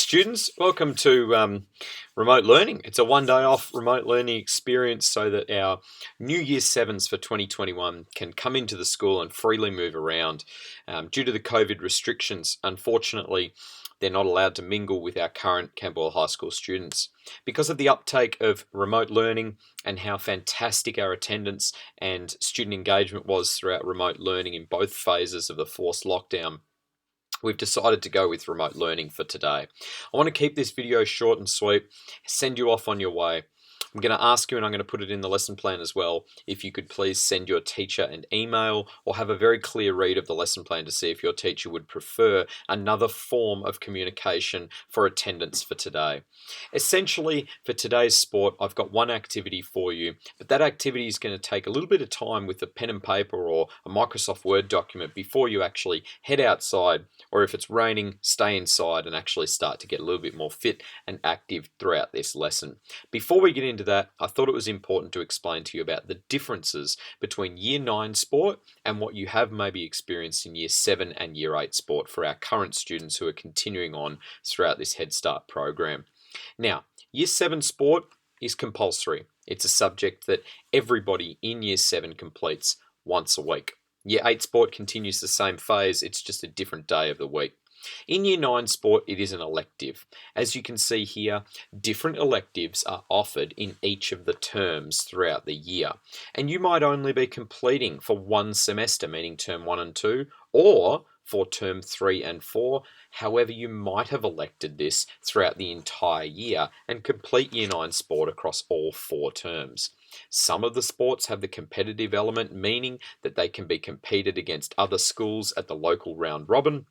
Students, welcome to remote learning. It's a one-day off remote learning experience so that our new Year 7s for 2021 can come into the school and freely move around. Due to the COVID restrictions, unfortunately, they're not allowed to mingle with our current Camberwell High School students. Because of the uptake of remote learning and how fantastic our attendance and student engagement was throughout remote learning in both phases of the forced lockdown, we've decided to go with remote learning for today. I want to keep this video short and sweet, send you off on your way. I'm going to ask you, and I'm going to put it in the lesson plan as well, if you could please send your teacher an email or have a very clear read of the lesson plan to see if your teacher would prefer another form of communication for attendance for today. Essentially, for today's sport, I've got one activity for you, but that activity is going to take a little bit of time with a pen and paper or a Microsoft Word document before you actually head outside, or if it's raining, stay inside and actually start to get a little bit more fit and active throughout this lesson. Before we get into that, I thought it was important to explain to you about the differences between Year 9 sport and what you have maybe experienced in Year 7 and Year 8 sport for our current students who are continuing on throughout this Head Start program. Now, Year 7 sport is compulsory. It's a subject that everybody in Year 7 completes once a week. Year 8 sport continues the same phase, it's just a different day of the week. In Year 9 sport, it is an elective. As you can see here, different electives are offered in each of the terms throughout the year. And you might only be completing for one semester, meaning term 1 and 2, or for term 3 and 4. However, you might have elected this throughout the entire year and complete Year 9 sport across all 4 terms. Some of the sports have the competitive element, meaning that they can be competed against other schools at the local round robin.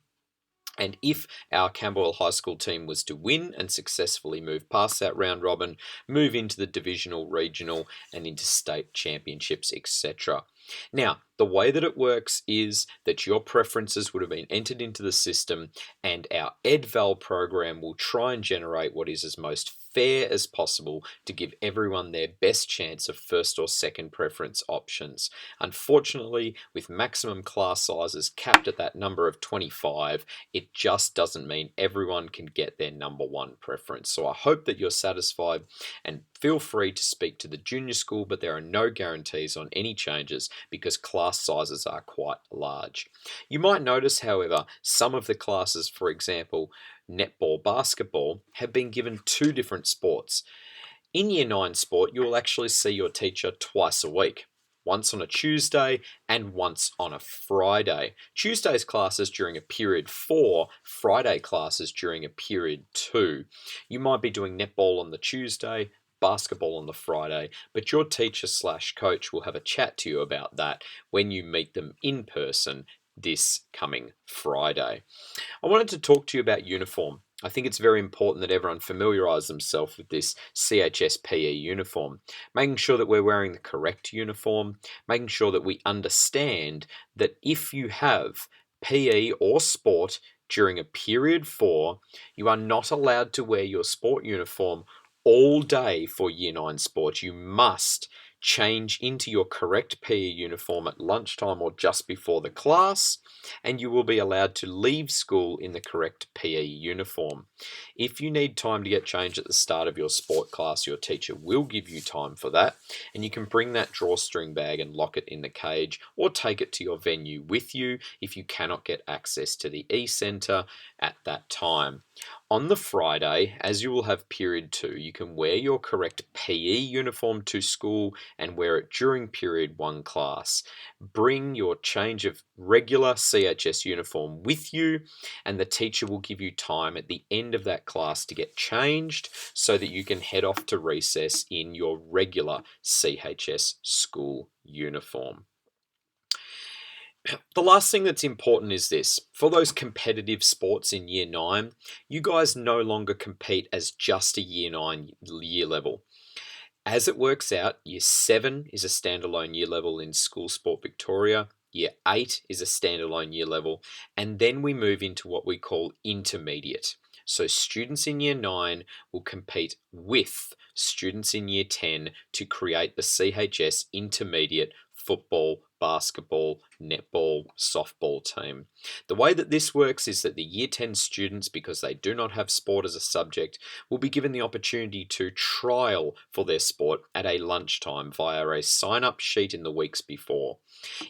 And if our Camberwell High School team was to win and successfully move past that round robin, move into the divisional, regional, and into state championships, etc. Now, the way that it works is that your preferences would have been entered into the system, and our EdVal program will try and generate what is as most fair as possible to give everyone their best chance of first or second preference options. Unfortunately, with maximum class sizes capped at that number of 25, it just doesn't mean everyone can get their number one preference. So I hope that you're satisfied, and feel free to speak to the junior school, but there are no guarantees on any changes because class sizes are quite large. You might notice, however, some of the classes, for example, netball, basketball, have been given 2 different sports. In Year 9 sport, you will actually see your teacher twice a week. Once on a Tuesday and once on a Friday. Tuesday's classes during a period 4, Friday classes during a period 2. You might be doing netball on the Tuesday, basketball on the Friday, but your teacher/coach will have a chat to you about that when you meet them in person this coming Friday. I wanted to talk to you about uniform. I think it's very important that everyone familiarise themselves with this CHS PE uniform, making sure that we're wearing the correct uniform, making sure that we understand that if you have PE or sport during a period 4, you are not allowed to wear your sport uniform all day for Year 9 sport. You must change into your correct PE uniform at lunchtime or just before the class, and you will be allowed to leave school in the correct PE uniform. If you need time to get changed at the start of your sport class, your teacher will give you time for that, and you can bring that drawstring bag and lock it in the cage or take it to your venue with you if you cannot get access to the e-centre at that time. On the Friday, as you will have period 2, you can wear your correct PE uniform to school and wear it during period 1 class. Bring your change of regular CHS uniform with you, and the teacher will give you time at the end of that class to get changed so that you can head off to recess in your regular CHS school uniform. The last thing that's important is this. For those competitive sports in Year 9, you guys no longer compete as just a Year 9 year level. As it works out, Year 7 is a standalone year level in School Sport Victoria, Year 8 is a standalone year level, and then we move into what we call intermediate. So students in Year 9 will compete with students in Year 10 to create the CHS intermediate football, basketball, netball, softball team. The way that this works is that the Year 10 students, because they do not have sport as a subject, will be given the opportunity to trial for their sport at a lunchtime via a sign-up sheet in the weeks before.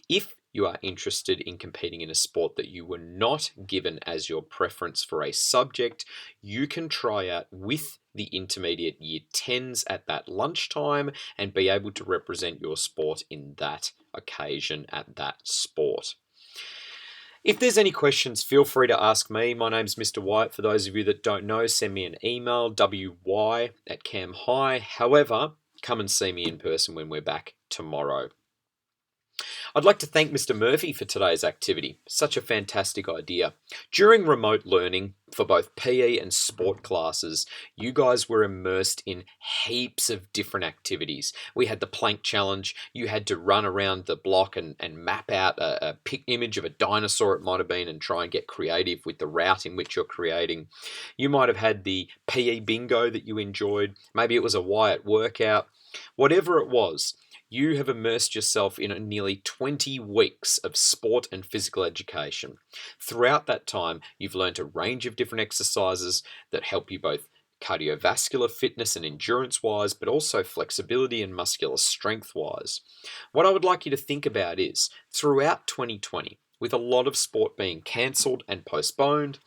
If you are interested in competing in a sport that you were not given as your preference for a subject, you can try out with the intermediate Year 10s at that lunchtime and be able to represent your sport in that occasion at that sport. If there's any questions, feel free to ask me. My name's Mr. White. For those of you that don't know, send me an email, wy@camhigh. However, come and see me in person when we're back tomorrow. I'd like to thank Mr. Murphy for today's activity. Such a fantastic idea. During remote learning for both PE and sport classes, you guys were immersed in heaps of different activities. We had the plank challenge. You had to run around the block and map out a image of a dinosaur, it might have been, and try and get creative with the route in which you're creating. You might have had the PE bingo that you enjoyed. Maybe it was a Wyatt workout. Whatever it was, you have immersed yourself in nearly 20 weeks of sport and physical education. Throughout that time, you've learned a range of different exercises that help you both cardiovascular fitness and endurance wise, but also flexibility and muscular strength wise. What I would like you to think about is throughout 2020, with a lot of sport being cancelled and postponed,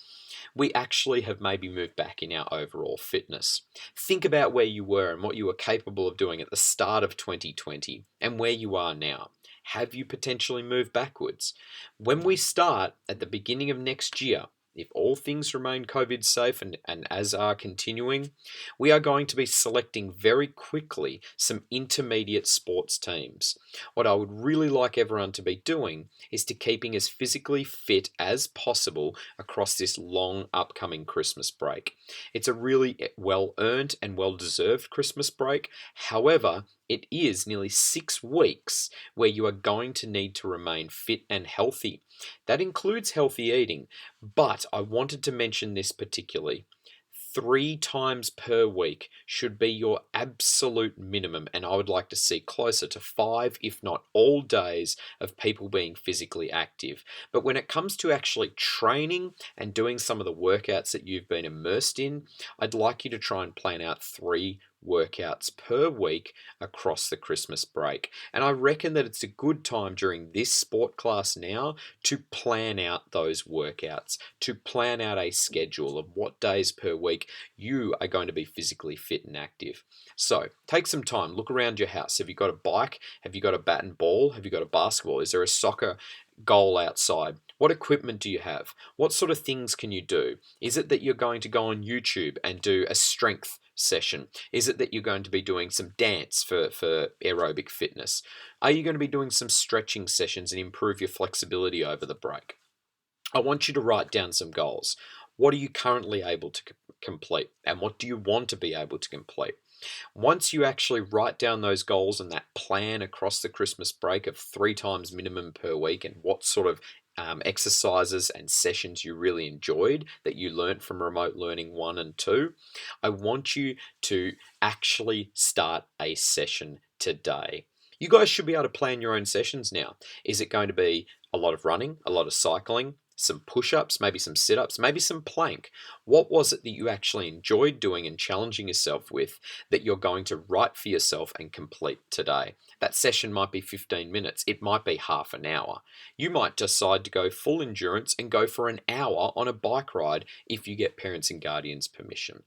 we actually have maybe moved back in our overall fitness. Think about where you were and what you were capable of doing at the start of 2020 and where you are now. Have you potentially moved backwards? When we start at the beginning of next year, if all things remain COVID safe and as are continuing, we are going to be selecting very quickly some intermediate sports teams. What I would really like everyone to be doing is to keeping as physically fit as possible across this long upcoming Christmas break. It's a really well-earned and well-deserved Christmas break. However, it is nearly 6 weeks where you are going to need to remain fit and healthy. That includes healthy eating, but I wanted to mention this particularly. 3 times per week should be your absolute minimum, and I would like to see closer to 5, if not all days, of people being physically active. But when it comes to actually training and doing some of the workouts that you've been immersed in, I'd like you to try and plan out 3 workouts per week across the Christmas break. And I reckon that it's a good time during this sport class now to plan out those workouts, to plan out a schedule of what days per week you are going to be physically fit and active. So take some time, look around your house. Have you got a bike? Have you got a bat and ball? Have you got a basketball? Is there a soccer goal outside? What equipment do you have? What sort of things can you do? Is it that you're going to go on YouTube and do a strength session? Is it that you're going to be doing some dance for aerobic fitness? Are you going to be doing some stretching sessions and improve your flexibility over the break? I want you to write down some goals. What are you currently able to complete, and what do you want to be able to complete? Once you actually write down those goals and that plan across the Christmas break of 3 times minimum per week and what sort of exercises and sessions you really enjoyed that you learnt from remote learning 1 and 2, I want you to actually start a session today. You guys should be able to plan your own sessions now. Is it going to be a lot of running, a lot of cycling, some push-ups, maybe some sit-ups, maybe some plank? What was it that you actually enjoyed doing and challenging yourself with that you're going to write for yourself and complete today? That session might be 15 minutes. It might be half an hour. You might decide to go full endurance and go for an hour on a bike ride if you get parents and guardians' permission.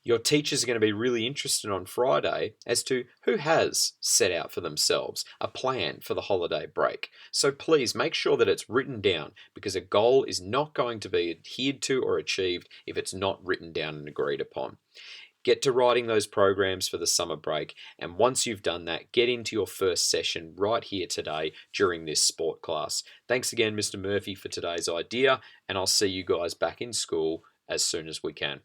Your teachers are going to be really interested on Friday as to who has set out for themselves a plan for the holiday break. So please make sure that it's written down, because a goal is not going to be adhered to or achieved if it's not written down and agreed upon. Get to writing those programs for the summer break, and once you've done that, get into your first session right here today during this sport class. Thanks again, Mr. Murphy, for today's idea, and I'll see you guys back in school as soon as we can.